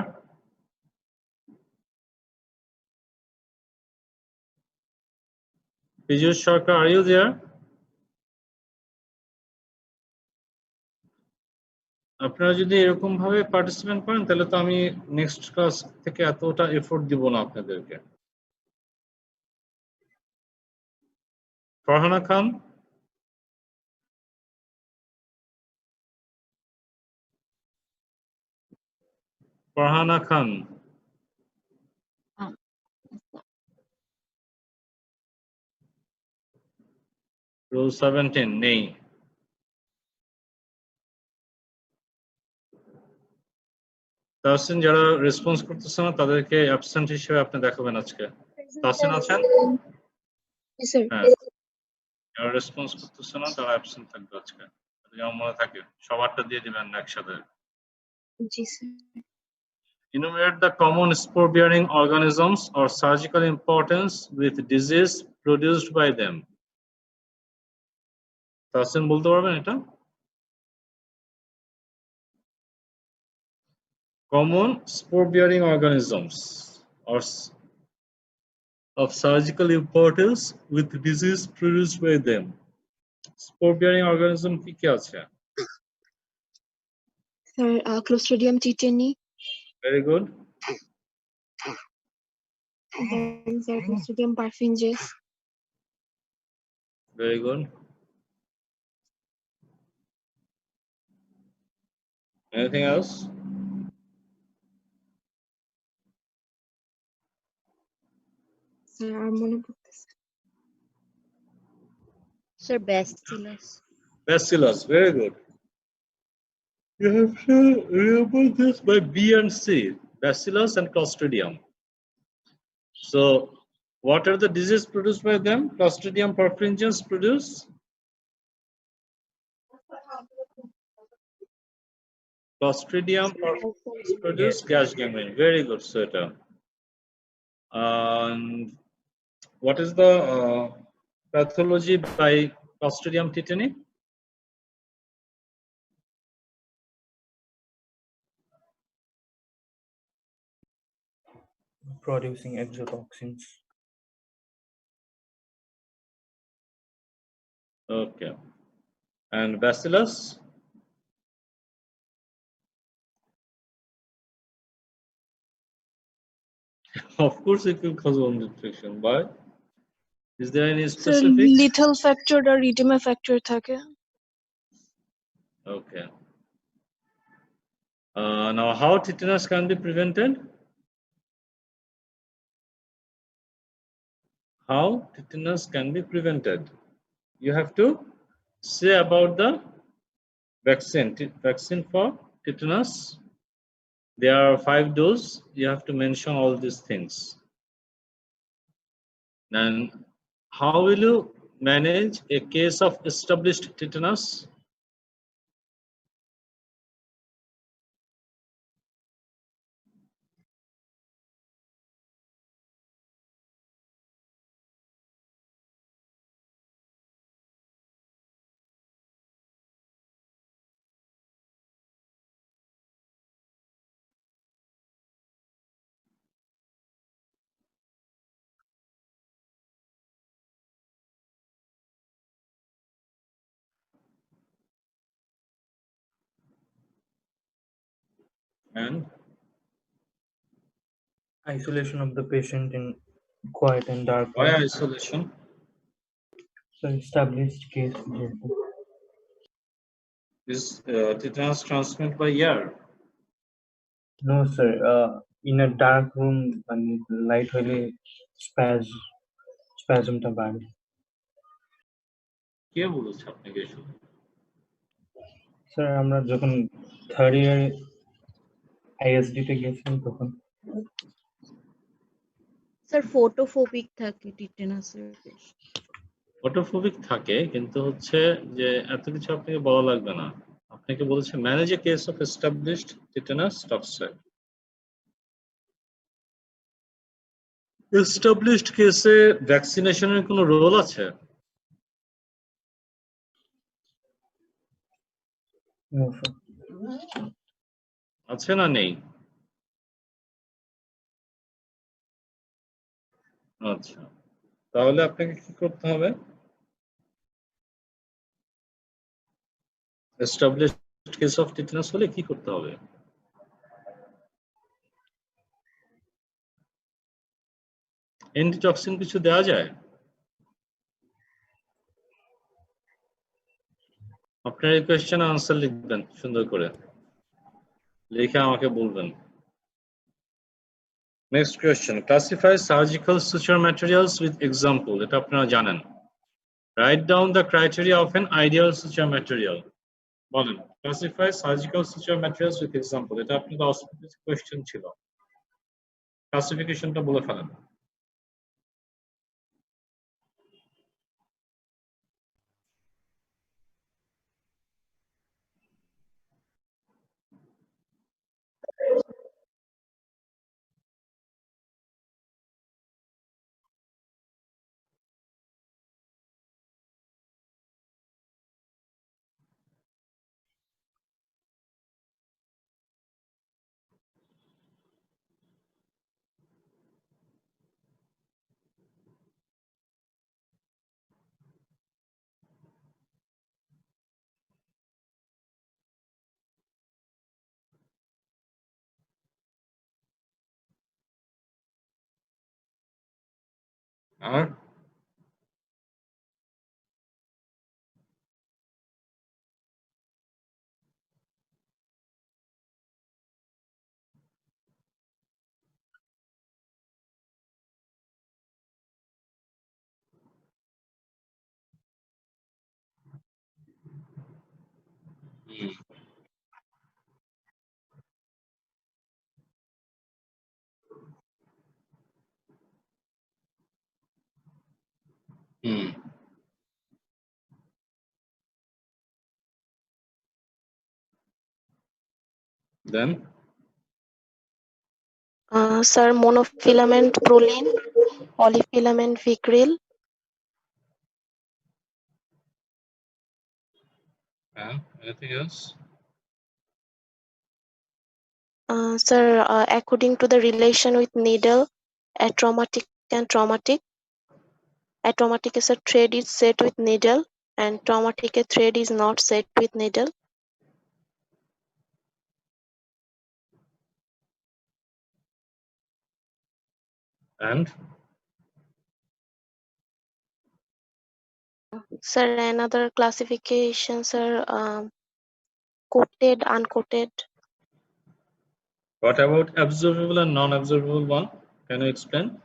Piyush Sarkar, are you there? আপনারা যদি এরকম ভাবে participate করেন তাহলে তো আমি next class থেকে এতটা এফোর্ট দিব না আপনাদেরকে। ফারহানা খান, ফারহানা খান, রোল 17 নেই। তাহসিন, যারা রেসপন্স করতেছে না তাদেরকে অ্যাবসেন্ট হিসেবে আপনি দেখাবেন আজকে। তাহসিন আছেন? জি স্যার। হ্যাঁ, যারা রেসপন্স করতেছে না তারা অ্যাবসেন্ট থাকবে আজকে। যেমন মনে থাকে সবারটা দিয়ে দিবেন একসাথে। জি sir. Enumerate the common spore-bearing organisms or surgical importance with disease produced by them. Tahsin বলতে পারবেন এটা? Common spore-bearing organisms or of surgical importance with disease produced by them. Spore-bearing organism কি কি আছে? Sir clostridium tetani, Very good. Then sir clostridium perfringens, Very good. Anything else? Sir আর মনে পড়তেছে sir bacillus. Bacillus, very good. You have to remember this by B and C, Bacillus and Clostridium. So, what are the diseases produced by them? Clostridium perfringens produce? Clostridium produce gas gangrene. Very good, Sweta. And what is the pathology by Clostridium tetani? Producing exotoxins. Okay. And Bacillus? Of course, it will cause wound infection. Why? Is there any Sir, specifics? lethal factor or edema factor থাকে. Okay. Now, how tetanus can be prevented? How tetanus can be prevented? You have to say about the vaccine. Vaccine for tetanus. There are 5 doses. You have to mention all these things. And how will you manage a case of established tetanus? And Isolation of the patient in quiet and dark why room. isolation? So established case. Is tetanus transmitted by air? No, sir. In a dark room, light হলে spasmটা বাড়ে। কে বলেছে আপনাকে এসব? Sir আমরা যখন third year ISD তে গেছিলাম তখন। স্যার ফোটোফোবিক থাকে টিটেনাসের পেশেন্ট। ফটোফোবিক থাকে, কিন্তু হচ্ছে যে এত কিছু আপনাকে বলা লাগবে না। আপনাকে বলেছে manage A case of established tetanus toxoid. Established কেসে ভ্যাকসিনেশনের কোনো রোল আছে? No, sir. আছে না নেই? আচ্ছা, তাহলে আপনাকে কি করতে হবে? এস্টাবলিশড কেস অফ টিটেনাস হলে কি করতে হবে? অ্যান্টিটক্সিন কিছু দেওয়া যায়? আপনার এই কোয়েশ্চেনের আনসার লিখবেন সুন্দর করে, লিখে আমাকে বলবেন। Next question, classify surgical suture materials with example. এটা আপনারা জানেন। Write down the criteria of an ideal suture material. বলেন, classify surgical suture materials with example. এটা আপনাদের অসংখ্য কোয়েশ্চেন ছিল, ক্লাসিফিকেশনটা বলে ফেলেন। আর hmm Then Sir, monofilament proline, polyfilament vicryl, anything else? Sir, according to the relation with needle, atraumatic and traumatic. Atraumatic is a thread is set with needle, and traumatic a thread is not set with needle. And Sir, another classification, sir, coated, uncoated. what about absorbable and non-absorbable one? Can you explain?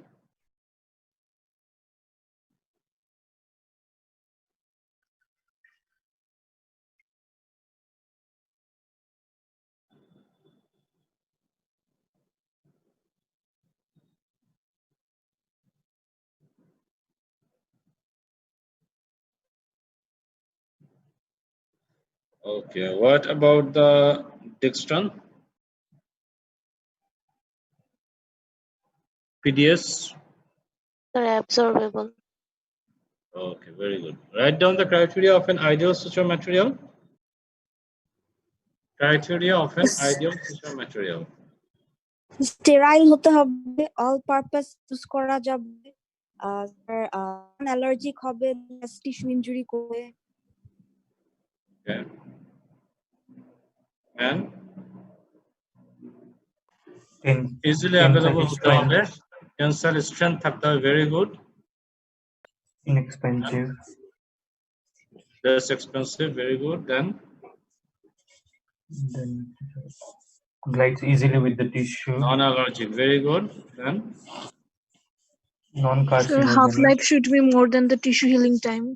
Okay, what about the dextran? PDS? Sir, absorbable. Okay, very good. Write down the criteria of an ideal suture material. Criteria of an ideal suture material. Sterile হতে হবে, all purpose use করা যাবে, allergic হবে, less tissue injury করবে। Okay. And easily available হতে হবে, tensile strength থাকতে হবে, very good. Inexpensive. Less expensive, very good. Then glides easily with the tissue. non-allergic, very good. Then Sir, Non-carcinogenic. half-life should be more than the tissue healing time.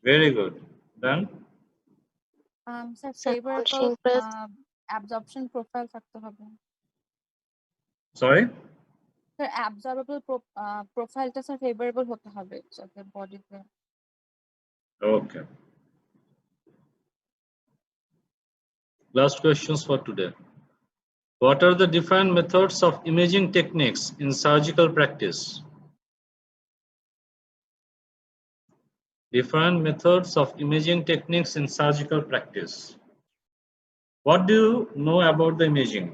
very good. Then Sir, Sir, favorable non-shrinkless. absorption profile থাকতে হবে। sorry, Sir, absorbable প্রোফাইলটা sir favourable হতে হবে যাতে বডিতে। okay. Last questions for today. What are the different methods of imaging techniques in surgical practice? Different methods of imaging techniques in surgical practice. What do you know about the imaging?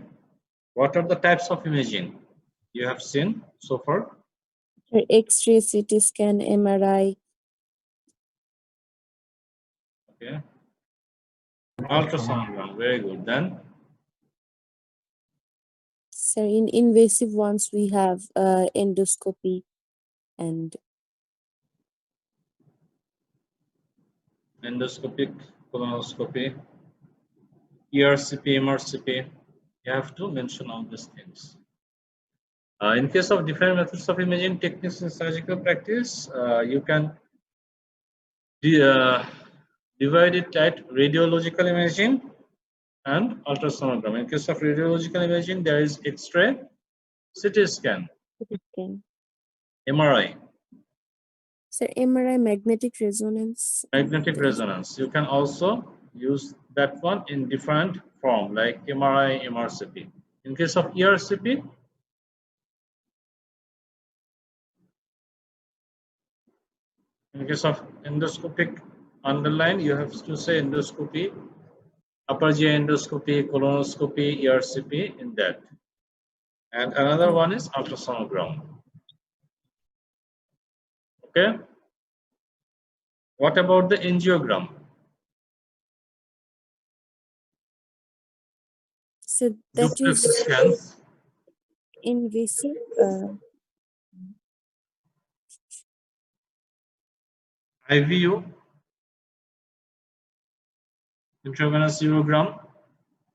What are the types of imaging you have seen so far? X-ray, CT scan, MRI. Okay. Ultrasonogram, very good. Then So in invasive ones, we have endoscopy and endoscopic, colonoscopy, ERCP, MRCP. You have to mention all these things. In case of different methods of imaging techniques in surgical practice, you can divide it at radiological imaging and ultrasonogram. In case of radiological imaging, there is X-ray, CT scan, CT scan. MRI, So MRI, magnetic resonance. magnetic resonance. You can also use that one in different form like MRI, MRCP. In case of ERCP, in case of endoscopic underline, you have to say endoscopy, upper GI endoscopy, colonoscopy, ERCP in that. And another one is ultrasonogram. Okay. What about the angiogram? So that Duplex is scans. invasive. IVU, intravenous urogram,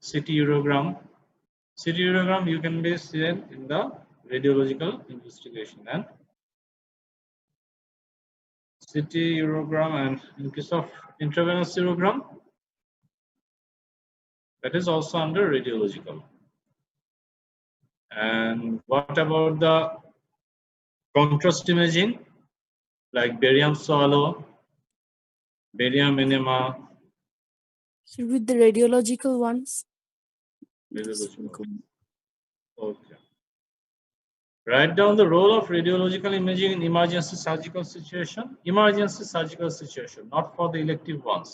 CT urogram. CT urogram you can be seen in the radiological investigation, and CT urogram, and in case of intravenous urogram, that is also under radiological. And what about the contrast imaging like barium swallow, barium enema? So with the radiological ones, Okay. Write down the role of radiological imaging in emergency surgical situation. Emergency surgical situation, not for the elective ones.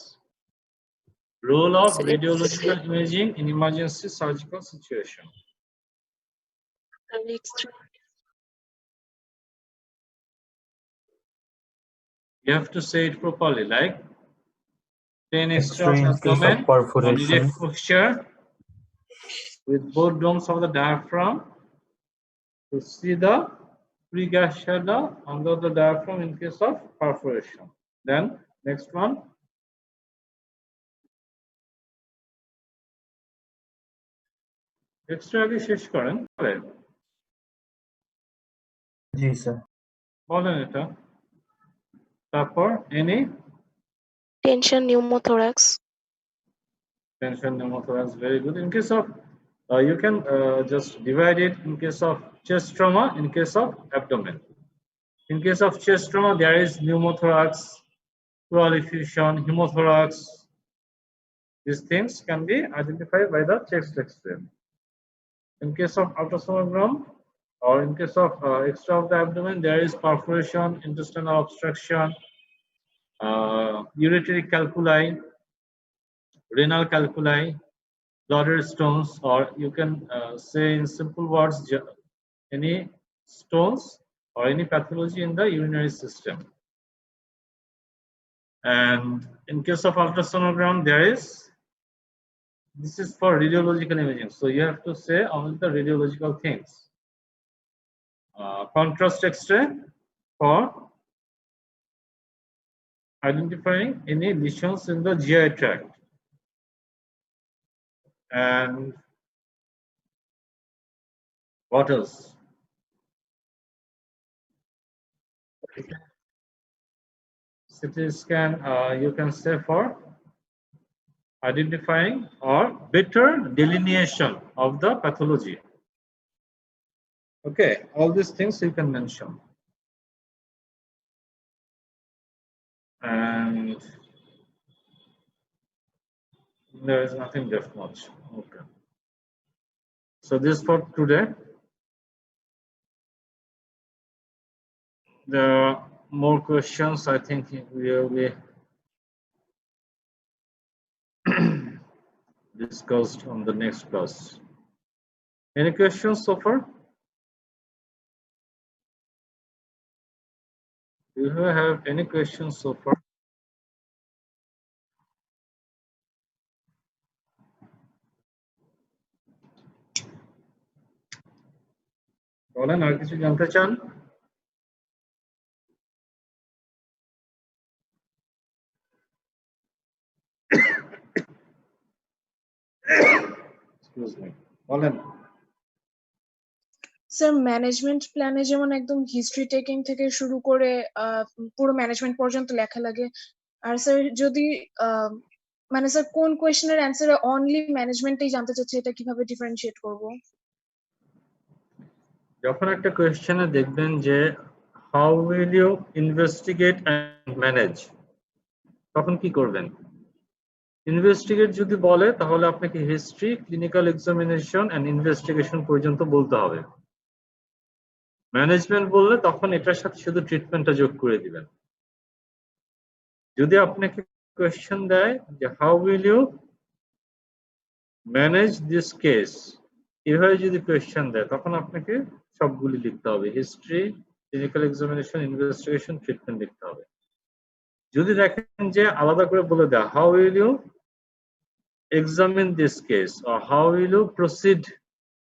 Role of radiological imaging in emergency surgical situation. You have to say it properly, like 10 extra X-ray in case of abdomen on perforation. erect posture with both domes of the diaphragm to see the pre-gas shadow under the diaphragm in case of perforation. Then next one. Extra আগে শেষ করেন জি sir. বলেন এটা তারপর any Tension pneumothorax. tension pneumothorax, very good. In case of you can just divide it in case of chest trauma, in case of abdomen. In case of chest trauma, there is pneumothorax, pleural effusion, hemothorax. These things can be identified by the chest X-ray. In case of ultrasonogram or in case of extra of the abdomen, there is perforation, intestinal obstruction, uretary calculi, renal calculi, bladder stones, or you can say in simple words, any stones or any pathology in the urinary system. And in case of ultrasonogram, there is, this is for radiological imaging, so you have to say only the radiological things. Contrast X-ray for identifying any lesions in the GI tract. And what else? CT scan, you can say for identifying or better delineation of the pathology. Okay, all these things you can mention. And there is nothing left much. Okay. So this for today. There are more questions. I think we will be discussed on the next class. Any questions so far? Do you have any questions so far? বলেন আর কিছু জানতে চান? Excuse me. বলেন। Sir management প্ল্যানে যেমন একদম history taking থেকে শুরু করে পুরো ম্যানেজমেন্ট পর্যন্ত লেখা লাগে, আর স্যার যদি মানে স্যার কোন কোয়েশ্চেনের অ্যান্সারে অনলি ম্যানেজমেন্টেই জানতে চাচ্ছি, এটা কিভাবে ডিফারেন্সিয়েট করব? যখন একটা কোয়েশ্চেনে দেখবেন যে how will you investigate and manage, তখন কি করবেন? ইনভেস্টিগেট যদি বলে তাহলে আপনাকে history, clinical examination and investigation পর্যন্ত বলতে হবে। ম্যানেজমেন্ট বললে তখন এটার সাথে শুধু ট্রিটমেন্টটা যোগ করে দিবেন। যদি আপনাকে কোয়েশ্চেন দেয় যে how will you manage this case, এভাবে যদি কোয়েশ্চেন দেয় তখন আপনাকে সবগুলি লিখতে হবে, history, clinical examination, investigation, treatment লিখতে হবে। যদি দেখেন যে আলাদা করে বলে দেয় how will you examine this case or how will you proceed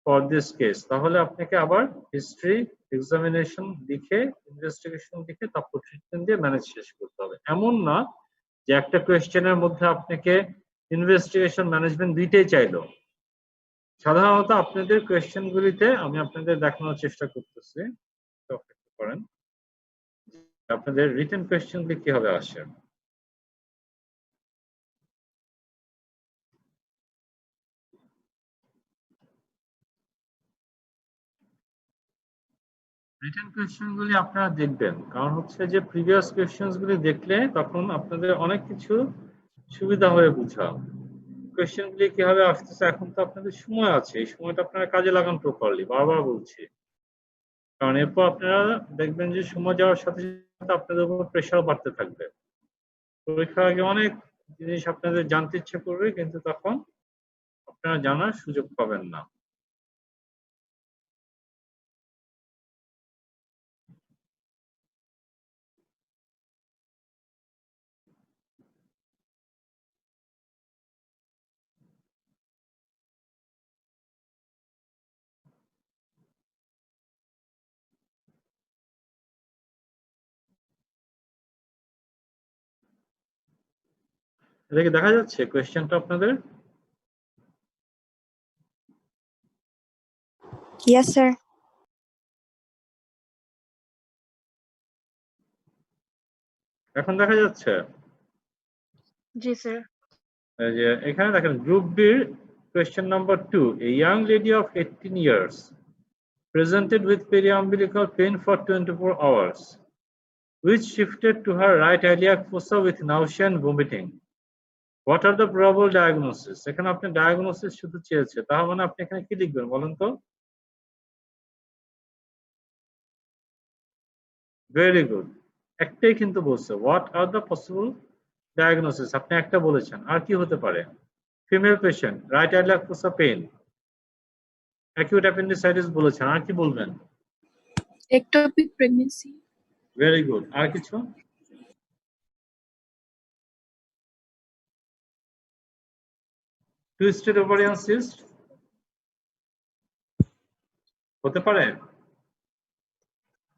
for this case, তাহলে আপনাকে আবার হিস্ট্রি, এক্সামিনেশন লিখে, ইনভেস্টিগেশন লিখে তারপর ট্রিটমেন্ট দিয়ে ম্যানেজ শেষ করতে হবে। এমন না যে একটা কোয়েশ্চেনের মধ্যে আপনাকে ইনভেস্টিগেশন, ম্যানেজমেন্ট দুইটাই চাইলো। সাধারণত আপনাদের কোয়েশ্চেন গুলিতে আমি আপনাদের দেখানোর চেষ্টা করতেছি, অপেক্ষা করেন, আপনাদের রিটেন কোয়েশ্চেন গুলি কিভাবে আসে। রিটেন কোয়েশ্চেন গুলি আপনারা দেখবেন, কারণ হচ্ছে যে প্রিভিয়াস কোয়েশ্চেন গুলি দেখলে তখন আপনাদের অনেক কিছু সুবিধা হয়ে বুঝা। কোয়েশ্চেনগুলি কিভাবে আসতেছে, এখন তো আপনাদের সময় আছে, এই সময়টা আপনারা কাজে লাগান প্রপারলি, বারবার বলছি। কারণ এরপর আপনারা দেখবেন যে সময় যাওয়ার সাথে সাথে আপনাদের উপর প্রেশার বাড়তে থাকবে। পরীক্ষার আগে অনেক জিনিস আপনাদের জানতে ইচ্ছে করবে, কিন্তু তখন আপনারা জানার সুযোগ পাবেন না। এটা কি দেখা যাচ্ছে কোয়েশ্চেনটা আপনাদের? Yes, sir. এখন দেখা যাচ্ছে? জি স্যার। এই যে এখানে দেখেন গ্রুপ বির question number 2, a young lady of 18 years presented with periumbilical pain for 24 hours which shifted to her right iliac fossa with nausea and vomiting. What are the probable diagnosis? এখানে আপনি diagnosis শুধু চেয়েছে, তার মানে আপনি এখানে কি লিখবেন বলেন তো? ভেরি গুড, একটাই কিন্তু বলছে, what are the possible diagnosis, আপনি একটা বলেছেন, আর কি হতে পারে? Female patient, right iliac ফোসা pain, acute appendicitis বলেছেন, আর কি বলবেন? Ectopic pregnancy. ভেরি গুড, আর কিছু? টুইস্টেড ওভারিয়ান সিস্ট হতে পারে?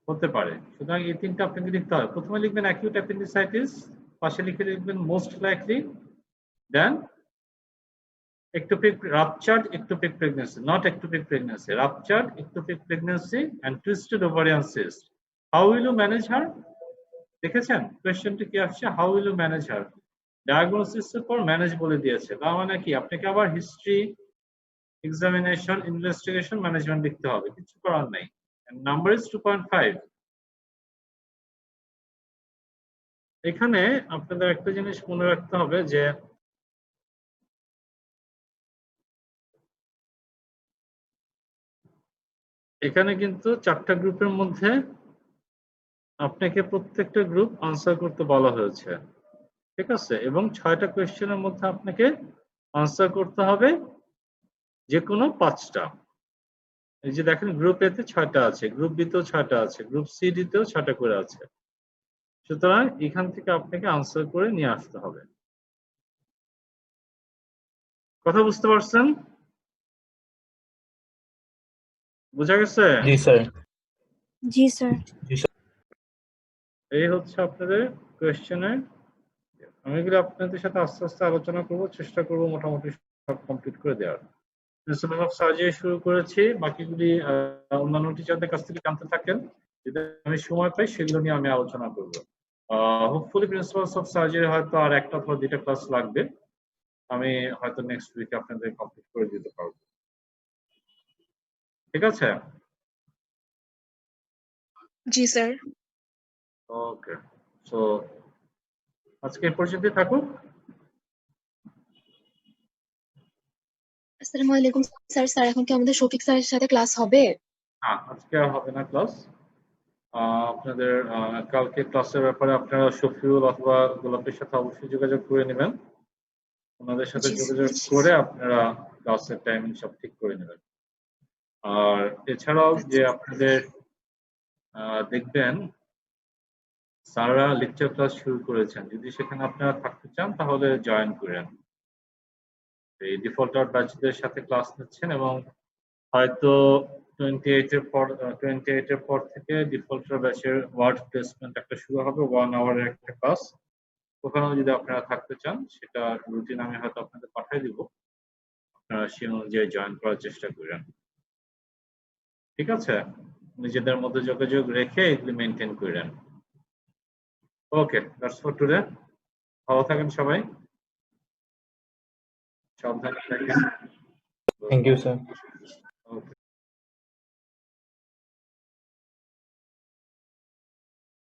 হতে পারে। সুতরাং এই তিনটা আপনাকে লিখতে হবে। প্রথমে লিখবেন অ্যাকিউট অ্যাপেন্ডিসাইটিস, পাশে লিখে লিখবেন most likely, then ectopic ruptured ectopic pregnancy, not ectopic pregnancy, ruptured ectopic pregnancy and twisted ovarian cyst. How will you manage her? দেখেছেন কোয়েশ্চেনটা কি আসছে, how will you manage her? Diagnosis এর পর ম্যানেজ বলে দিয়েছে, তার মানে কি আপনাকে আবার হিস্ট্রি, এক্সামিনেশন, ইনভেস্টিগেশন, ম্যানেজমেন্ট লিখতে হবে, কিছু করার নাই। Number is 2.5। এখানে আপনাদের একটা জিনিস মনে রাখতে হবে যে এখানে কিন্তু 4টা গ্রুপের মধ্যে আপনাকে প্রত্যেকটা গ্রুপ আনসার করতে বলা হয়েছে, ঠিক আছে? এবং 6টা কোয়েশ্চেনের মধ্যে আপনাকে আনসার করতে হবে যে কোনো 5টা। এই যে দেখেন গ্রুপ এ তে 6টা আছে, গ্রুপ বি তেও 6টা আছে, গ্রুপ সি ডি তেও 6টা করে আছে। সুতরাং এখান থেকে আপনাকে আনসার করে নিয়ে আসতে হবে। কথা বুঝতে পারছেন? বুঝা গেছে? জি স্যার। জি স্যার। এই হচ্ছে আপনাদের কোয়েশ্চেনের। আমি এগুলো আপনাদের সাথে আস্তে আস্তে আলোচনা করব, চেষ্টা করব মোটামুটি সব কমপ্লিট করে দেওয়ার। প্রিন্সিপাল অফ সার্জারি শুরু করেছি, বাকিগুলি অন্যান্য টিচারদের কাছ থেকে জানতে থাকেন, যদি আমি সময় পাই সেগুলো নিয়ে আমি আলোচনা করব। হোপফুলি প্রিন্সিপালস অফ সার্জারি হয়তো আর একটা অথবা 2টা ক্লাস লাগবে, আমি হয়তো নেক্সট উইকে আপনাদের কমপ্লিট করে দিতে পারবো, ঠিক আছে? জি স্যার। ওকে, সো আজকে এই পর্যন্তই থাকুক। আসসালামু আলাইকুম স্যার। স্যার এখন কি আমাদের শফিক স্যারের সাথে ক্লাস হবে? হ্যাঁ, আজকে আর হবে না ক্লাস। আপনাদের কালকে ক্লাসের ব্যাপারে আপনারা শফিউল অথবা গোলাপের সাথে অবশ্যই যোগাযোগ করে নেবেন, ওনাদের সাথে যোগাযোগ করে আপনারা ক্লাসের টাইমিং সব ঠিক করে নেবেন। আর এছাড়াও যে আপনাদের দেখবেন স্যাররা লেকচার ক্লাস শুরু করেছেন, যদি সেখানে আপনারা থাকতে চান তাহলে জয়েন করেন। এই ডিফল্টার ব্যাচদের সাথে ক্লাস নিচ্ছেন এবং হয়তো 28 এর পর থেকে ডিফল্টার ব্যাচের ওয়ার্ড প্লেসমেন্ট একটা শুরু হবে, 1 আওয়ারের একটা ক্লাস। ওখানেও যদি আপনারা থাকতে চান সেটা রুটিন আমি হয়তো আপনাদের পাঠিয়ে দিব, আপনারা সেই অনুযায়ী জয়েন করার চেষ্টা করেন, ঠিক আছে? নিজেদের মধ্যে যোগাযোগ রেখে এগুলি মেনটেন করেন। Okay, that's for today. ভালো থাকেন সবাই, সাবধানে থাকেন। Thank you sir.